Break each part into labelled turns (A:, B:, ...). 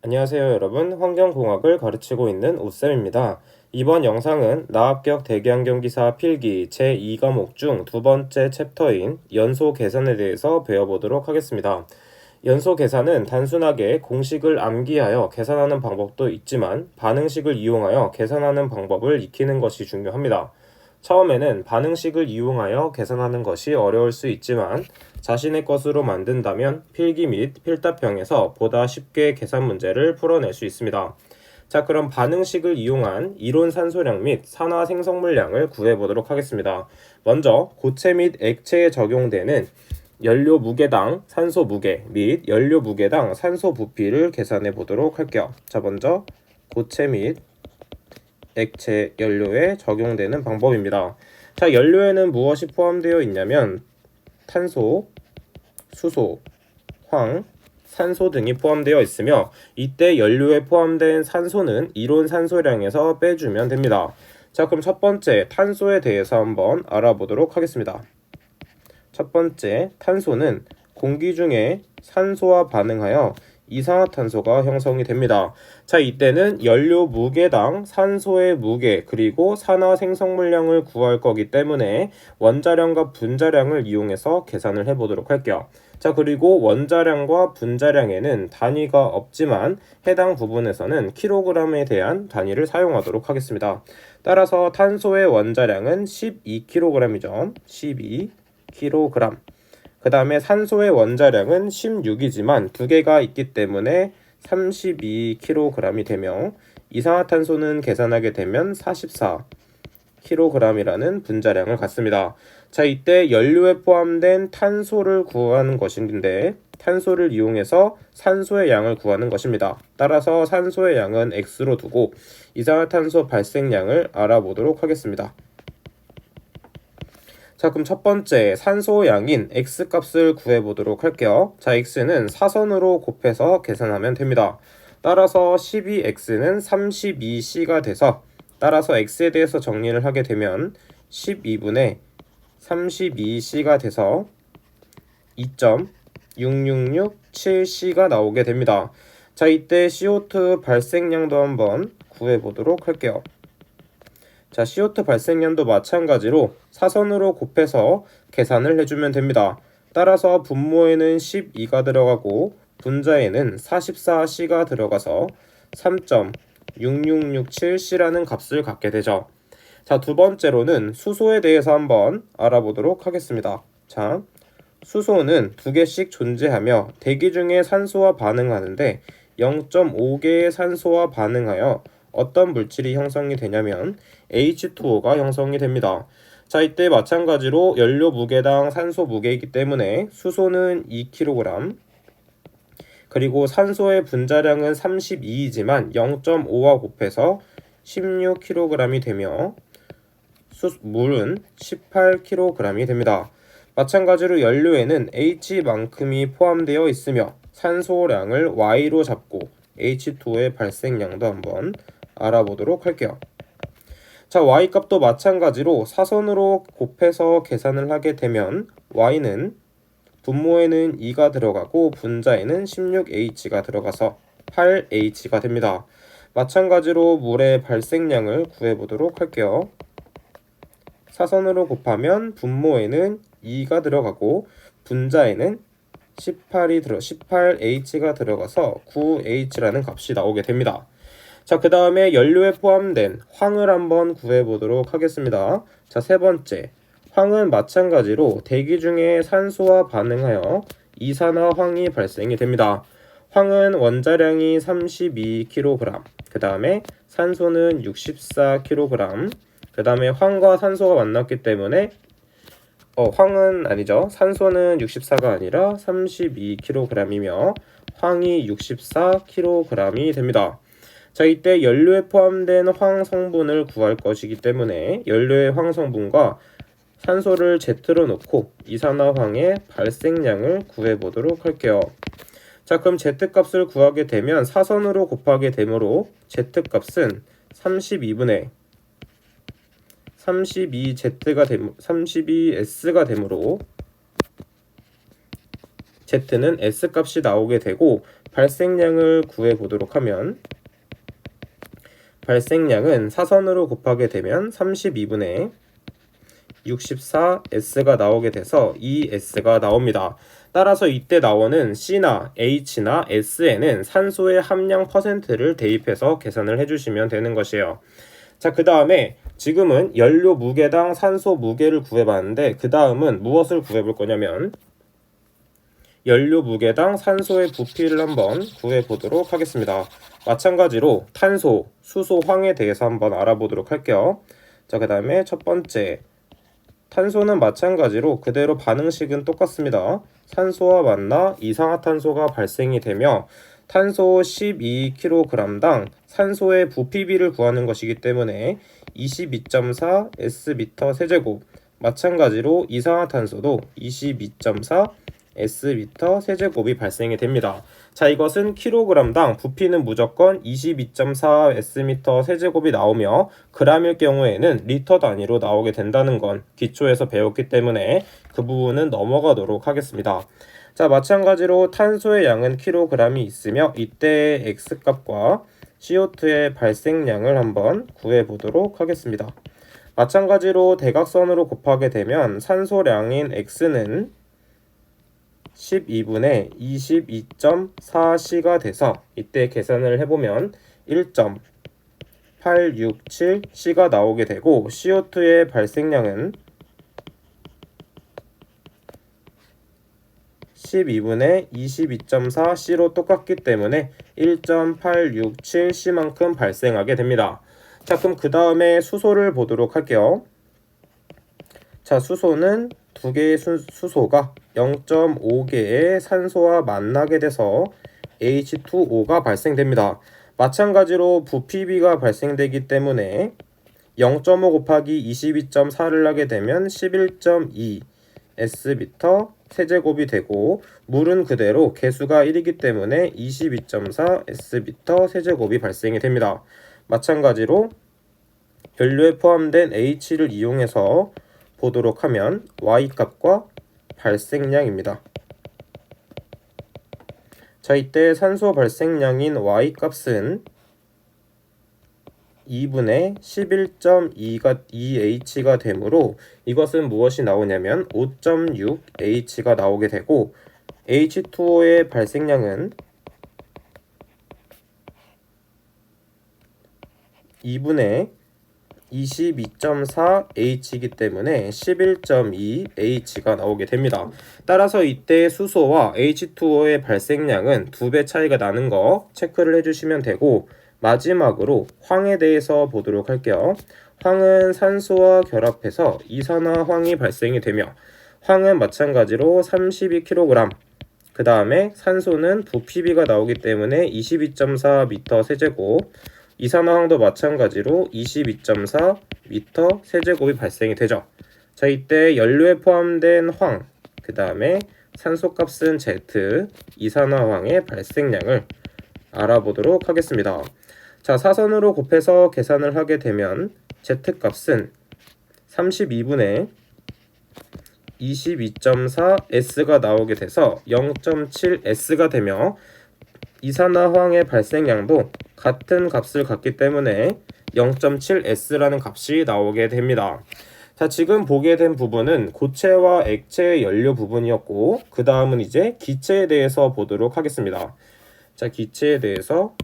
A: 안녕하세요 여러분, 환경공학을 가르치고 있는 오쌤입니다. 이번 영상은 나합격 대기환경기사 필기 제2과목 중 두 번째 챕터인 연소 계산에 대해서 배워보도록 하겠습니다. 연소 계산은 단순하게 공식을 암기하여 계산하는 방법도 있지만 반응식을 이용하여 계산하는 방법을 익히는 것이 중요합니다. 처음에는 반응식을 이용하여 계산하는 것이 어려울 수 있지만 자신의 것으로 만든다면 필기 및 필답형에서 보다 쉽게 계산 문제를 풀어낼 수 있습니다. 자, 그럼 반응식을 이용한 이론 산소량 및 산화 생성물량을 구해보도록 하겠습니다. 먼저 고체 및 액체에 적용되는 연료 무게당 산소 무게 및 연료 무게당 산소 부피를 계산해 보도록 할게요. 자, 먼저 고체 및 액체 연료에 적용되는 방법입니다. 자, 연료에는 무엇이 포함되어 있냐면 탄소, 수소, 황, 산소 등이 포함되어 있으며 이때 연료에 포함된 산소는 이론 산소량에서 빼주면 됩니다. 자, 그럼 첫 번째 탄소에 대해서 한번 알아보도록 하겠습니다. 첫 번째 탄소는 공기 중에 산소와 반응하여 이산화탄소가 형성이 됩니다. 자, 이때는 연료 무게당 산소의 무게 그리고 산화 생성물량을 구할 거기 때문에 원자량과 분자량을 이용해서 계산을 해보도록 할게요. 자, 그리고 원자량과 분자량에는 단위가 없지만 해당 부분에서는 킬로그램에 대한 단위를 사용하도록 하겠습니다. 따라서 탄소의 원자량은 12kg이죠. 12kg. 그 다음에 산소의 원자량은 16이지만 두 개가 있기 때문에 32kg이 되며 이산화탄소는 계산하게 되면 44kg이라는 분자량을 갖습니다. 자, 이때 연료에 포함된 탄소를 구하는 것인데 탄소를 이용해서 산소의 양을 구하는 것입니다. 따라서 산소의 양은 X로 두고 이산화탄소 발생량을 알아보도록 하겠습니다. 자, 그럼 첫 번째 산소 양인 X값을 구해보도록 할게요. 자, X는 사선으로 곱해서 계산하면 됩니다. 따라서 12X는 32C가 돼서 따라서 X에 대해서 정리를 하게 되면 12분의 32C가 돼서 2.6667C가 나오게 됩니다. 자, 이때 CO2 발생량도 한번 구해보도록 할게요. 자, CO2 발생량도 마찬가지로 사선으로 곱해서 계산을 해주면 됩니다. 따라서 분모에는 12가 들어가고 분자에는 44C가 들어가서 3.6667C라는 값을 갖게 되죠. 자, 두 번째로는 수소에 대해서 한번 알아보도록 하겠습니다. 자, 수소는 두 개씩 존재하며 대기 중에 산소와 반응하는데 0.5개의 산소와 반응하여 어떤 물질이 형성이 되냐면 H2O가 형성이 됩니다. 자, 이때 마찬가지로 연료 무게당 산소 무게이기 때문에 수소는 2kg 그리고 산소의 분자량은 32이지만 0.5와 곱해서 16kg이 되며 물은 18kg이 됩니다. 마찬가지로 연료에는 H만큼이 포함되어 있으며 산소량을 Y로 잡고 H2O의 발생량도 한번 알아보도록 할게요. 자, Y값도 마찬가지로 사선으로 곱해서 계산을 하게 되면 Y는 분모에는 2가 들어가고 분자에는 16H가 들어가서 8H가 됩니다. 마찬가지로 물의 발생량을 구해보도록 할게요. 사선으로 곱하면 분모에는 2가 들어가고 분자에는 18H가 들어가서 9H라는 값이 나오게 됩니다. 자, 그 다음에 연료에 포함된 황을 한번 구해보도록 하겠습니다. 자, 세 번째 황은 마찬가지로 대기 중에 산소와 반응하여 이산화황이 발생이 됩니다. 황은 원자량이 32kg, 그 다음에 산소는 64kg, 그 다음에 황과 산소가 만났기 때문에 황은 아니죠. 산소는 64가 아니라 32kg이며 황이 64kg이 됩니다. 자, 이때 연료에 포함된 황 성분을 구할 것이기 때문에 연료의 황 성분과 산소를 Z로 놓고 이산화황의 발생량을 구해보도록 할게요. 자, 그럼 Z값을 구하게 되면 사선으로 곱하게 되므로 Z값은 32S가 되므로 Z는 S값이 나오게 되고 발생량을 구해보도록 하면 발생량은 사선으로 곱하게 되면 32분의 64S가 나오게 돼서 2S가 나옵니다. 따라서 이때 나오는 C나 H나 S에는 산소의 함량 %를 대입해서 계산을 해주시면 되는 것이에요. 자, 그 다음에 지금은 연료 무게당 산소 무게를 구해봤는데 그 다음은 무엇을 구해볼 거냐면 연료 무게당 산소의 부피를 한번 구해보도록 하겠습니다. 마찬가지로 탄소, 수소, 황에 대해서 한번 알아보도록 할게요. 자, 그 다음에 첫 번째 탄소는 마찬가지로 그대로 반응식은 똑같습니다. 산소와 만나 이산화탄소가 발생이 되며 탄소 12kg당 산소의 부피비를 구하는 것이기 때문에 22.4 Sm 세제곱, 마찬가지로 이산화탄소도 22.4 Sm 세제곱이 발생이 됩니다. 자, 이것은 킬로그램당 부피는 무조건 22.4 Sm 세제곱이 나오며 그람일 경우에는 리터 단위로 나오게 된다는 건 기초에서 배웠기 때문에 그 부분은 넘어가도록 하겠습니다. 자, 마찬가지로 탄소의 양은 킬로그램이 있으며 이때 X값과 CO2의 발생량을 한번 구해보도록 하겠습니다. 마찬가지로 대각선으로 곱하게 되면 산소량인 X는 12분의 22.4C가 돼서 이때 계산을 해보면 1.867C가 나오게 되고 CO2의 발생량은 12분의 22.4C로 똑같기 때문에 1.867C만큼 발생하게 됩니다. 자, 그럼 그 다음에 수소를 보도록 할게요. 자, 수소는 두 개의 수소가 0.5개의 산소와 만나게 돼서 H2O가 발생됩니다. 마찬가지로 부피비가 발생되기 때문에 0.5 곱하기 22.4를 하게 되면 11.2 Sm 세제곱이 되고 물은 그대로 개수가 1이기 때문에 22.4 Sm 세제곱이 발생이 됩니다. 마찬가지로 연료에 포함된 H를 이용해서 보도록 하면 Y값과 발생량입니다. 자, 이때 산소 발생량인 Y값은 2분의 11.2H가 되므로 이것은 무엇이 나오냐면 5.6H가 나오게 되고 H2O의 발생량은 2분의 22.4H이기 때문에 11.2H가 나오게 됩니다. 따라서 이때 수소와 H2O의 발생량은 2배 차이가 나는 거 체크를 해주시면 되고 마지막으로 황에 대해서 보도록 할게요. 황은 산소와 결합해서 이산화황이 발생이 되며 황은 마찬가지로 32kg, 그 다음에 산소는 부피비가 나오기 때문에 22.4m 세제곱, 이산화황도 마찬가지로 22.4 m 세제곱이 발생이 되죠. 자, 이때 연료에 포함된 황, 그 다음에 산소값은 Z, 이산화황의 발생량을 알아보도록 하겠습니다. 자, 사선으로 곱해서 계산을 하게 되면 Z값은 32분의 22.4S가 나오게 돼서 0.7S가 되며 이산화황의 발생량도 같은 값을 갖기 때문에 0.7S라는 값이 나오게 됩니다. 자, 지금 보게 된 부분은 고체와 액체 연료 부분이었고 그 다음은 이제 기체에 대해서 보도록 하겠습니다. 자, 기체에 대해서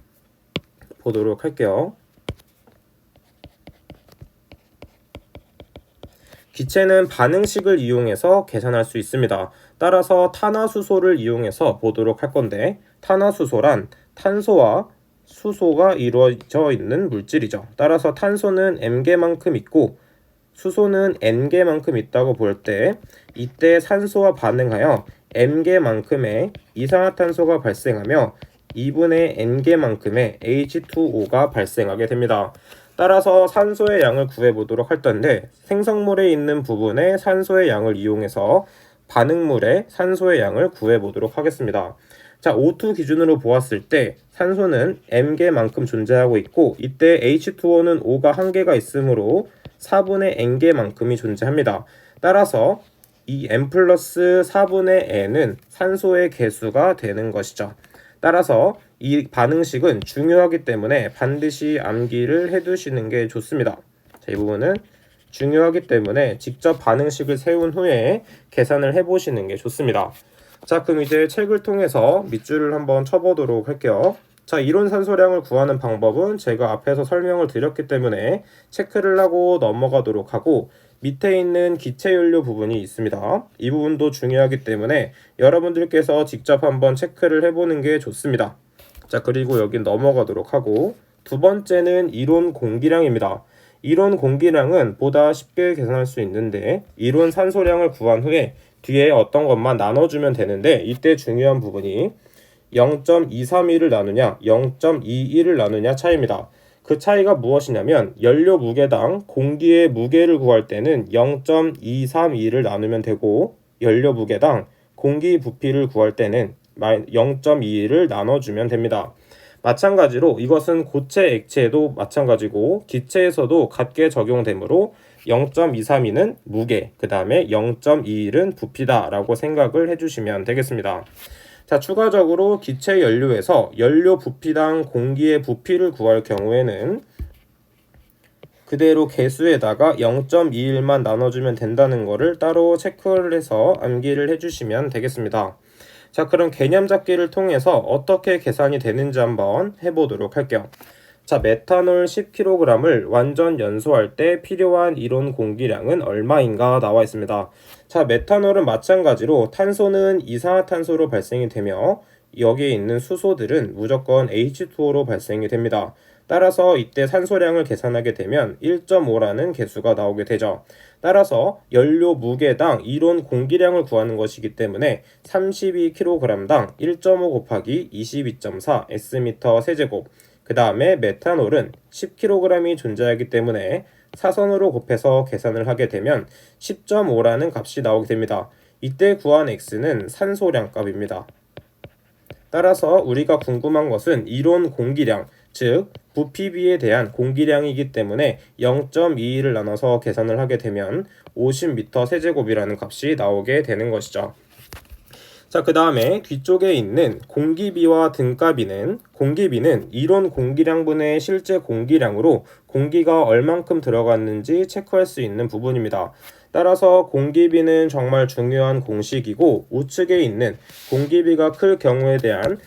A: 보도록 할게요. 기체는 반응식을 이용해서 계산할 수 있습니다. 따라서 탄화수소를 이용해서 보도록 할 건데 탄화수소란 탄소와 수소가 이루어져 있는 물질이죠. 따라서 탄소는 M개만큼 있고 수소는 N개만큼 있다고 볼 때 이때 산소와 반응하여 M개만큼의 이산화탄소가 발생하며 2분의 N개만큼의 H2O가 발생하게 됩니다. 따라서 산소의 양을 구해보도록 할 텐데 생성물에 있는 부분의 산소의 양을 이용해서 반응물의 산소의 양을 구해보도록 하겠습니다. 자, O2 기준으로 보았을 때 산소는 M개만큼 존재하고 있고 이때 H2O는 O가 1개가 있으므로 4분의 N개만큼이 존재합니다. 따라서 이 M 플러스 4분의 N은 산소의 개수가 되는 것이죠. 따라서 이 반응식은 중요하기 때문에 반드시 암기를 해두시는 게 좋습니다. 자, 이 부분은 중요하기 때문에 직접 반응식을 세운 후에 계산을 해보시는 게 좋습니다. 자, 그럼 이제 책을 통해서 밑줄을 한번 쳐보도록 할게요. 자, 이론 산소량을 구하는 방법은 제가 앞에서 설명을 드렸기 때문에 체크를 하고 넘어가도록 하고, 밑에 있는 기체연료 부분이 있습니다. 이 부분도 중요하기 때문에 여러분들께서 직접 한번 체크를 해보는 게 좋습니다. 자, 그리고 여기 넘어가도록 하고, 두 번째는 이론 공기량입니다. 이론 공기량은 보다 쉽게 계산할 수 있는데, 이론 산소량을 구한 후에 뒤에 어떤 것만 나눠주면 되는데, 이때 중요한 부분이 0.231을 나누냐 0.21을 나누냐 차이입니다. 그 차이가 무엇이냐면, 연료 무게당 공기의 무게를 구할 때는 0.232를 나누면 되고, 연료 무게당 공기 부피를 구할 때는 0.21을 나눠주면 됩니다. 마찬가지로 이것은 고체 액체에도 마찬가지고 기체에서도 같게 적용되므로 0.232는 무게, 그 다음에 0.21은 부피다 라고 생각을 해주시면 되겠습니다. 자, 추가적으로 기체 연료에서 연료 부피당 공기의 부피를 구할 경우에는 그대로 개수에다가 0.21만 나눠주면 된다는 것을 따로 체크를 해서 암기를 해주시면 되겠습니다. 자, 그럼 개념 잡기를 통해서 어떻게 계산이 되는지 한번 해보도록 할게요. 자, 메탄올 10kg을 완전 연소할 때 필요한 이론 공기량은 얼마인가 나와 있습니다. 자, 메탄올은 마찬가지로 탄소는 이산화탄소로 발생이 되며 여기에 있는 수소들은 무조건 H2O로 발생이 됩니다. 따라서 이때 산소량을 계산하게 되면 1.5라는 개수가 나오게 되죠. 따라서 연료 무게당 이론 공기량을 구하는 것이기 때문에 32kg당 1.5 곱하기 22.4 S미터 세제곱, 그 다음에 메탄올은 10kg이 존재하기 때문에 사선으로 곱해서 계산을 하게 되면 10.5라는 값이 나오게 됩니다. 이때 구한 X는 산소량 값입니다. 따라서 우리가 궁금한 것은 이론 공기량, 즉 부피비에 대한 공기량이기 때문에 0.21을 나눠서 계산을 하게 되면 50m 세제곱이라는 값이 나오게 되는 것이죠. 자, 그 다음에 뒤쪽에 있는 공기비와 등가비는, 공기비는 이론 공기량분의 실제 공기량으로 공기가 얼만큼 들어갔는지 체크할 수 있는 부분입니다. 따라서 공기비는 정말 중요한 공식이고, 우측에 있는 공기비가 클 경우에 대한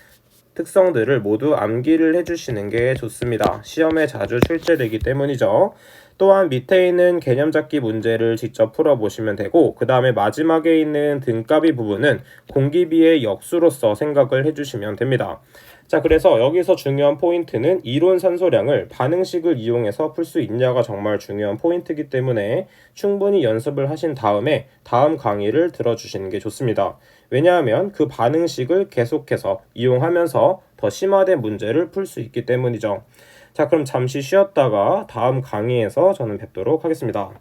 A: 특성들을 모두 암기를 해주시는 게 좋습니다. 시험에 자주 출제되기 때문이죠. 또한 밑에 있는 개념 잡기 문제를 직접 풀어보시면 되고, 그 다음에 마지막에 있는 등가비 부분은 공기비의 역수로서 생각을 해주시면 됩니다. 자, 그래서 여기서 중요한 포인트는 이론 산소량을 반응식을 이용해서 풀 수 있냐가 정말 중요한 포인트이기 때문에 충분히 연습을 하신 다음에 다음 강의를 들어주시는 게 좋습니다. 왜냐하면 그 반응식을 계속해서 이용하면서 더 심화된 문제를 풀 수 있기 때문이죠. 자, 그럼 잠시 쉬었다가 다음 강의에서 저는 뵙도록 하겠습니다.